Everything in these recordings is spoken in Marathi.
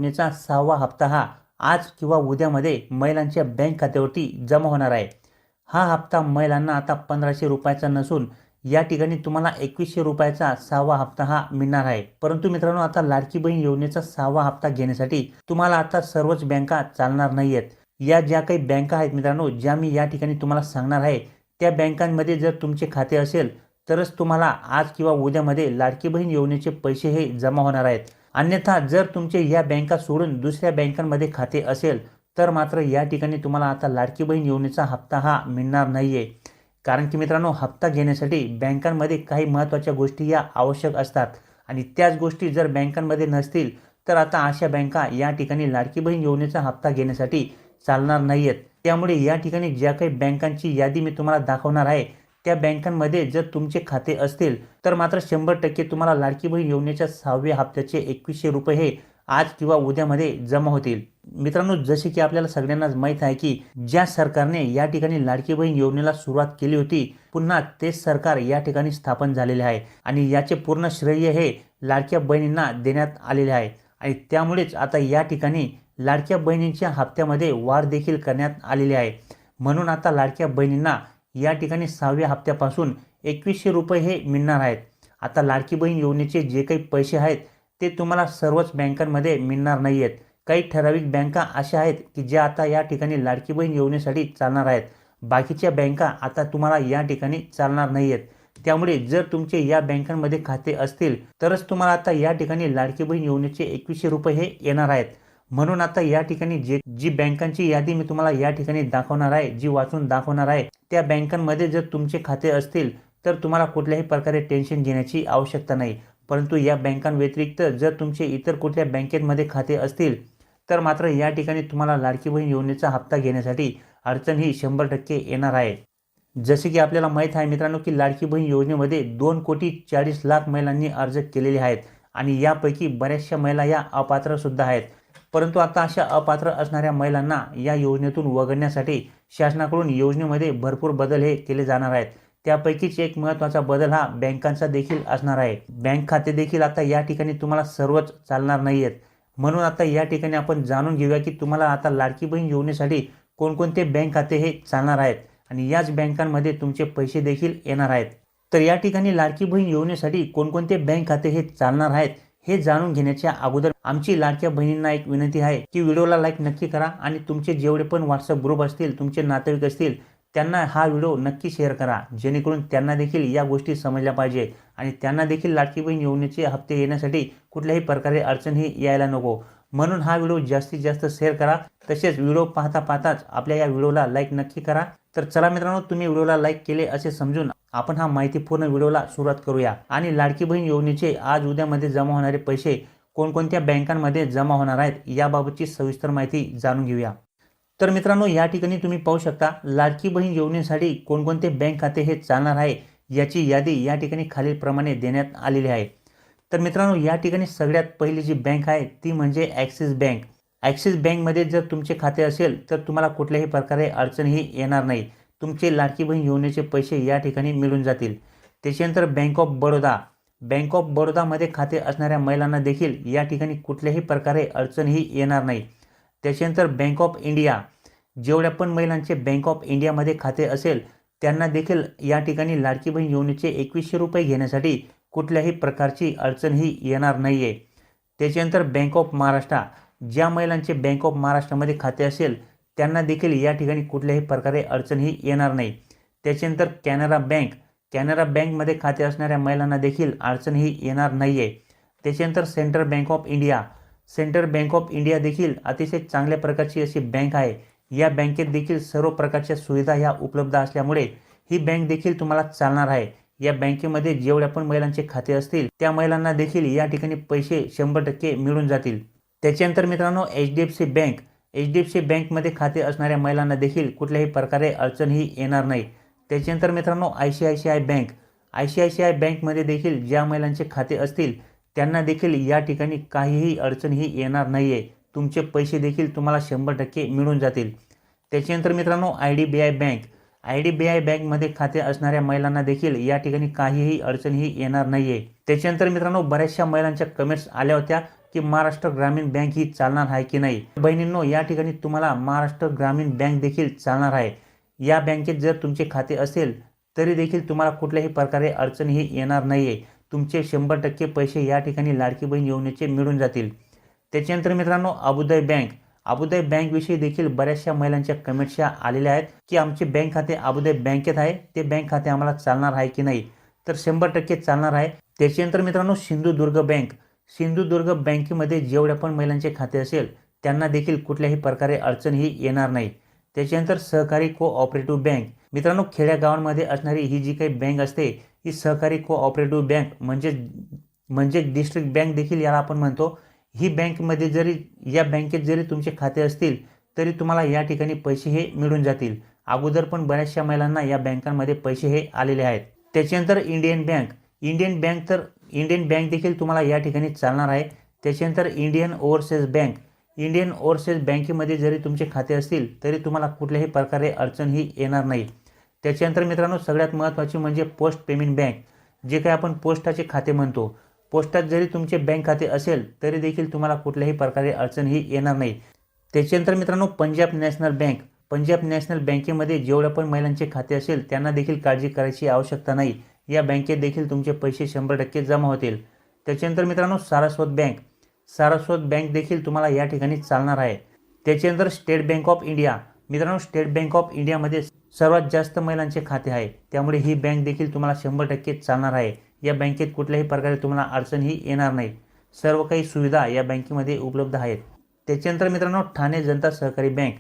योजनेचा 6वा हप्ता हा आज किंवा उद्यामध्ये महिलांच्या बँक खात्यावरती जमा होणार आहे। हा हप्ता महिलांना आता 1500 रुपयाचा नसून या ठिकाणी तुम्हाला 2100 रुपयाचा 6वा हप्ता हा मिळणार आहे। परंतु मित्रांनो, आता लाडकी बहीण योजनेचा 6वा हप्ता घेण्यासाठी तुम्हाला आता सर्वच बँका चालणार नाहीयेत। या ज्या काही बँका आहेत मित्रांनो, ज्या मी या ठिकाणी तुम्हाला सांगणार आहे, त्या बँकांमध्ये जर तुमचे खाते असेल तरच तुम्हाला आज किंवा उद्यामध्ये लाडकी बहीण योजनेचे पैसे हे जमा होणार आहेत। अन्यथा जर तुमचे या बँका सोडून दुसऱ्या बँकांमध्ये खाते असेल तर मात्र या ठिकाणी तुम्हाला आता लाडकी बहीण योजनेचा हप्ता हा मिळणार नाहीये। कारण की मित्रांनो, हप्ता घेण्यासाठी बँकांमध्ये काही महत्त्वाच्या गोष्टी या आवश्यक असतात आणि त्याच गोष्टी जर बँकांमध्ये नसतील तर आता अशा बँका या ठिकाणी लाडकी बहीण योजनेचा हप्ता घेण्यासाठी चालणार नाहीयेत। त्यामुळे या ठिकाणी ज्या काही बँकांची यादी मी तुम्हाला दाखवणार आहे त्या बँकांमध्ये जर तुमचे खाते असतील तर मात्र 100% तुम्हाला लाडकी बहीण योजनेच्या 6व्या हप्त्याचे 2100 रुपये हे आज किंवा उद्यामध्ये जमा होतील। मित्रांनो, जसे की आपल्याला सगळ्यांनाच माहीत आहे की ज्या सरकारने या ठिकाणी लाडकी बहीण योजनेला सुरुवात केली होती, पुन्हा तेच सरकार या ठिकाणी स्थापन झालेले आहे आणि याचे पूर्ण श्रेय हे लाडक्या बहिणींना देण्यात आलेले आहे आणि त्यामुळेच आता या ठिकाणी लाडक्या बहिणींच्या हप्त्यामध्ये वाढ देखील करण्यात आलेली आहे। म्हणून आता लाडक्या बहिणींना या ठिकाणी 6व्या हप्त्यापासून 2100 रुपये हे मिळणार आहेत। आता लाडकी बहीण योजनेचे जे काही पैसे आहेत ते तुम्हाला सर्वच बँकांमध्ये मिळणार नाहीयेत। काही ठराविक बँका अशा आहेत की ज्या आता या ठिकाणी लाडकी बहीण योजनेसाठी चालणार आहेत। बाकीच्या बँका आता तुम्हाला या ठिकाणी चालणार नाहीयेत। त्यामुळे जर तुमचे या बँकांमध्ये खाते असतील तरच तुम्हाला आता या ठिकाणी लाडकी बहीण योजनेचे 2100 रुपये हे येणार आहेत। म्हणून आता या ठिकाणी जी बँकांची यादी मी तुम्हाला या ठिकाणी दाखवणार आहे, जी वाचून दाखवणार आहे, त्या बँकांमध्ये जर तुमचे खाते असतील तर तुम्हाला कुठल्याही प्रकारे टेन्शन घेण्याची आवश्यकता नाही। परंतु या बँकांव्यतिरिक्त जर तुमचे इतर कुठल्या बँकेमध्ये खाते असतील तर मात्र या ठिकाणी तुम्हाला लाडकी बहीण योजनेचा हप्ता घेण्यासाठी अडचण ही 100% येणार आहे। जसे की आपल्याला माहीत आहे मित्रांनो की लाडकी बहीण योजनेमध्ये 2,40,00,000 महिलांनी अर्ज केलेले आहेत आणि यापैकी बऱ्याचशा महिला या अपात्र सुद्धा आहेत। परंतु आता अशा अपात्र असणाऱ्या महिलांना या योजनेतून वगळण्यासाठी शासनाकडून योजनेमध्ये भरपूर बदल हे केले जाणार आहेत। त्यापैकीच एक महत्त्वाचा बदल हा बँकांचा देखील असणार आहे। बँक खाते देखील आता या ठिकाणी तुम्हाला सर्वच चालणार नाहीयेत। म्हणून आता या ठिकाणी आपण जाणून घेऊया की तुम्हाला आता लाडकी बहीण योजनेसाठी कोणकोणते बँक खाते हे चालणार आहेत आणि याच बँकांमध्ये तुमचे पैसे देखील येणार आहेत। तर या ठिकाणी लाडकी बहीण योजनेसाठी कोणकोणते बँक खाते हे चालणार आहेत हे जाणून घेण्याच्या अगोदर आमची लाडक्या बहिणींना एक विनंती आहे की व्हिडिओला लाईक नक्की करा आणि तुमचे जेवढे पण व्हॉट्सअप ग्रुप असतील, तुमचे नातेवाईक असतील, त्यांना हा व्हिडिओ नक्की शेअर करा, जेणेकरून त्यांना देखील या गोष्टी समजल्या पाहिजे आणि त्यांना देखील लाडकी बहीण योजनेचे हप्ते येण्यासाठी कुठल्याही प्रकारे अडचण ही यायला नको। म्हणून हा व्हिडिओ जास्तीत जास्त शेअर करा। तसेच व्हिडिओ पाहताच आपल्या या व्हिडिओला लाईक नक्की करा। तर चला मित्रांनो, तुम्ही व्हिडिओला लाईक केले असे समजून आपण हा माहितीपूर्ण व्हिडिओला सुरुवात करूया आणि लाडकी बहीण योजनेचे आज उद्यामध्ये जमा होणारे पैसे कोणकोणत्या बँकांमध्ये जमा होणार आहेत याबाबतची सविस्तर माहिती जाणून घेऊया। तर मित्रांनो, या ठिकाणी तुम्ही पाहू शकता लाडकी बहीण योजनेसाठी कोणकोणते बँक खाते हे चालणार आहे याची यादी या ठिकाणी खालीलप्रमाणे देण्यात आलेली आहे। तर मित्रांनो, या ठिकाणी सगळ्यात पहिली जी बँक आहे ती म्हणजे ॲक्सिस बँक। ॲक्सिस बँकमध्ये जर तुमचे खाते असेल तर तुम्हाला कुठल्याही प्रकारे अडचणही येणार नाही। तुमचे लाडकी बहीण योजनेचे पैसे या ठिकाणी मिळून जातील। त्याच्यानंतर bank of Baroda. Bank of बडोदामध्ये खाते असणाऱ्या महिलांना देखील या ठिकाणी कुठल्याही प्रकारे अडचणही येणार नाही। त्याच्यानंतर बँक ऑफ इंडिया। जेवढ्या पण महिलांचे बँक ऑफ इंडियामध्ये खाते असेल त्यांना देखील या ठिकाणी लाडकी बहीण योजनेचे 2100 रुपये घेण्यासाठी कुठल्याही प्रकारची अडचणही येणार नाहीये। त्याच्यानंतर बँक ऑफ महाराष्ट्र। ज्या महिलांचे बँक ऑफ महाराष्ट्रामध्ये खाते असेल त्यांना देखील या ठिकाणी कुठल्याही प्रकारे अडचणही येणार नाही। त्याच्यानंतर कॅनरा बँक। कॅनरा बँकमध्ये खाते असणाऱ्या महिलांना देखील अडचणही येणार नाहीये। त्याच्यानंतर central bank of India. Central bank of India देखील अतिशय चांगल्या प्रकारची अशी बँक आहे। या बँकेत देखील सर्व प्रकारच्या सुविधा ह्या उपलब्ध असल्यामुळे ही बँक देखील तुम्हाला चालणार आहे। या बँकेमध्ये जेवढ्या पण महिलांचे खाते असतील त्या महिलांना देखील या ठिकाणी पैसे 100% मिळून जातील। त्याच्यानंतर मित्रांनो, HDFC बँक। HDFC बँकमध्ये खाते असणाऱ्या महिलांना देखील कुठल्याही प्रकारे अडचणही येणार नाही। त्याच्यानंतर मित्रांनो, ICICI बँक। ICICI बँकमध्ये देखील ज्या महिलांचे खाते असतील त्यांना देखील या ठिकाणी काहीही अडचणही येणार नाहीये। तुमचे पैसे देखील तुम्हाला 100% मिळून जातील। त्याच्यानंतर मित्रांनो, IDBI बँक। IDBI बँकमध्ये खाते असणाऱ्या महिलांना देखील या ठिकाणी काहीही अडचणही येणार नाहीये। त्याच्यानंतर मित्रांनो, बऱ्याचशा महिलांच्या कमेंट्स आल्या होत्या की महाराष्ट्र ग्रामीण बँक ही चालणार आहे की नाही। बहिणींनो, या ठिकाणी तुम्हाला महाराष्ट्र ग्रामीण बँक देखील चालणार आहे। या बँकेत जर तुमचे खाते असेल तरी देखील तुम्हाला कुठल्याही प्रकारे अडचणही येणार नाहीये। तुमचे 100% पैसे या ठिकाणी लाडकी बहीण योजनेचे मिळून जातील। त्याच्यानंतर मित्रांनो, अबुधाबी बँक। अबुधाबी बँकविषयी देखील बऱ्याचशा महिलांच्या कमेंट्सच्या आलेल्या आहेत की आमचे बँक खाते अबुधाबी बँकेत आहे, ते बँक खाते आम्हाला चालणार आहे की नाही। तर 100% चालणार आहे। त्याच्यानंतर मित्रांनो, सिंधुदुर्ग बँक। सिंधुदुर्ग बँकेमध्ये जेवढ्या पण महिलांचे खाते असेल त्यांना देखील कुठल्याही प्रकारे अडचणही येणार नाही। त्याच्यानंतर सहकारी कोऑपरेटिव्ह बँक। मित्रांनो, खेड्यागावांमध्ये असणारी ही जी काही बँक असते ही सहकारी कोऑपरेटिव्ह बँक म्हणजे डिस्ट्रिक्ट बँक देखील याला आपण म्हणतो। ही बँकमध्ये जरी या बँकेत जरी तुमचे खाते असतील तरी तुम्हाला या ठिकाणी पैसे हे मिळून जातील। अगोदर पण बऱ्याचशा महिलांना या बँकांमध्ये पैसे हे आलेले आहेत। त्याच्यानंतर इंडियन बँक। इंडियन बँक देखील तुम्हाला या ठिकाणी चालणार आहे। त्याच्यानंतर Indian overseas bank. Indian overseas बँकेमध्ये जरी तुमचे खाते असतील तरी तुम्हाला कुठल्याही प्रकारे अडचणही येणार नाही। त्याच्यानंतर मित्रांनो, सगळ्यात महत्त्वाची म्हणजे पोस्ट पेमेंट बँक, जे काही आपण पोस्टाचे खाते म्हणतो। पोस्टात जरी तुमचे बँक खाते असेल तरी देखील तुम्हाला कुठल्याही प्रकारे अडचणही येणार नाही। त्याच्यानंतर मित्रांनो, Punjab national bank. Punjab national बँकेमध्ये जेवढ्या पण महिलांचे खाते असेल त्यांना देखील काळजी करायची आवश्यकता नाही। या बँकेत देखील तुमचे पैसे 100% जमा होतील। त्याच्यानंतर मित्रांनो, सारस्वत बँक। सारस्वत बँक देखील तुम्हाला या ठिकाणी चालणार आहे। त्याच्यानंतर स्टेट बँक ऑफ इंडिया। मित्रांनो, स्टेट बँक ऑफ इंडियामध्ये सर्वात जास्त महिलांचे खाते आहे, त्यामुळे ही बँक देखील तुम्हाला 100% चालणार आहे। या बँकेत कुठल्याही प्रकारे तुम्हाला अडचणही येणार नाही। सर्व काही सुविधा या बँकेमध्ये उपलब्ध आहेत। त्याच्यानंतर मित्रांनो, ठाणे जनता सहकारी बँक।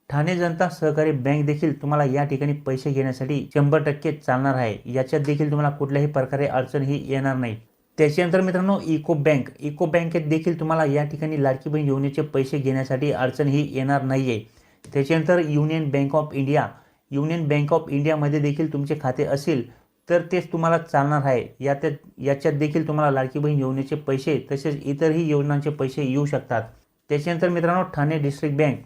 ठाणे जनता सहकारी बँक देखील तुम्हाला या ठिकाणी पैसे घेण्यासाठी 100% चालणार आहे। याच्यात देखील तुम्हाला कुठल्याही प्रकारे अडचणही येणार नाही। त्याच्यानंतर मित्रांनो, इको बँक। इको बँकेत देखील तुम्हाला या ठिकाणी लाडकी बहीण योजनेचे पैसे घेण्यासाठी अडचणही येणार नाहीये। त्याच्यानंतर union bank of India. Union bank of इंडियामध्ये देखील तुमचे खाते असेल तर तेच तुम्हाला चालणार आहे। याच्यात देखील तुम्हाला लाडकी बहीण योजनेचे पैसे तसेच इतरही योजनांचे पैसे येऊ शकतात। त्याच्यानंतर मित्रांनो, Thane district bank.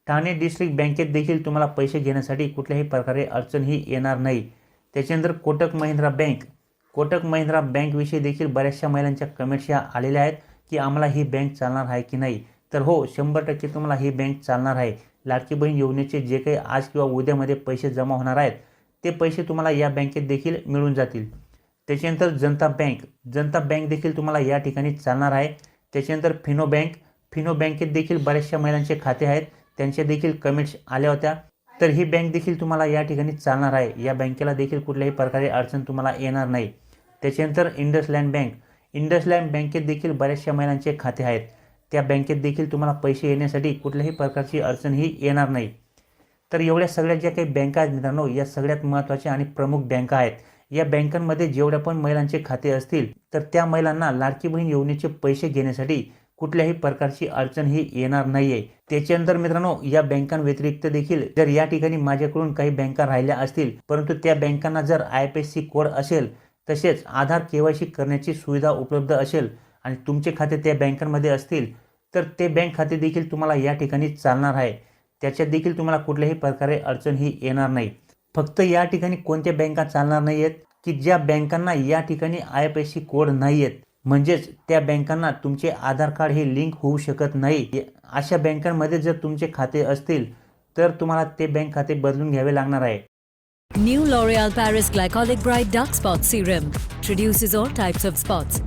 Thane district बँकेत देखील तुम्हाला पैसे घेण्यासाठी कुठल्याही प्रकारे अडचणही येणार नाही। त्याच्यानंतर कोटक महिंद्रा बँक। कोटक महिंद्रा बँकविषयी देखील बऱ्याचशा महिलांच्या कमेंट्स या आलेल्या आहेत की आम्हाला ही बँक चालणार आहे की नाही। तर हो, 100% तुम्हाला ही बँक चालणार आहे। लाडकी बहीण योजनेचे जे काही आज किंवा उद्यामध्ये पैसे जमा होणार आहेत ते पैसे तुम्हाला या बँकेत देखील मिळून जातील। त्याच्यानंतर जनता बँक। जनता बँक देखील तुम्हाला या ठिकाणी चालणार आहे। त्याच्यानंतर फिनो बँक। फिनो बँकेत देखील बऱ्याचशा महिलांचे खाते आहेत, त्यांच्या देखील कमेंट्स आल्या होत्या। तर ही बँक देखील तुम्हाला या ठिकाणी चालणार आहे। या बँकेला देखील कुठल्याही प्रकारे अडचण तुम्हाला येणार नाही। त्याच्यानंतर इंडसलँड बँक। इंडसलँड बँकेत देखील बऱ्याचशा महिलांचे खाते आहेत, त्या बँकेत देखील तुम्हाला पैसे येण्यासाठी कुठल्याही प्रकारची अडचणही येणार नाही। तर एवढ्या सगळ्या ज्या काही बँका आहेत मित्रांनो, या सगळ्यात महत्त्वाच्या आणि प्रमुख बँका आहेत। या बँकांमध्ये जेवढ्या पण महिलांचे खाते असतील तर त्या महिलांना लाडकी बहीण योजनेचे पैसे घेण्यासाठी कुठल्याही प्रकारची अडचणही येणार नाहीये। त्याच्यानंतर मित्रांनो, या बँकांव्यतिरिक्त देखील जर या ठिकाणी माझ्याकडून काही बँका राहिल्या असतील परंतु त्या बँकांना जर IFSC कोड असेल तसेच आधार KYC करण्याची सुविधा उपलब्ध असेल आणि तुमचे खाते त्या बँकांमध्ये असतील तर ते बँक खाते देखील तुम्हाला या ठिकाणी चालणार आहे। त्याच्यात देखील तुम्हाला कुठल्याही प्रकारे अडचणही येणार नाही। फक्त या ठिकाणी कोणत्या बँका चालणार नाही आहेत की ज्या बँकांना या ठिकाणी IFSC कोड नाही आहेत, म्हणजेच त्या बँकांना तुमचे आधार कार्ड हे लिंक होऊ शकत नाही। अशा बँकांमध्ये जर तुमचे खाते असतील तर तुम्हाला ते बँक खाते बदलून घ्यावे लागणार आहे। New L'Oréal Paris Glycolic Bright Dark Spot Serum introduces all types of spots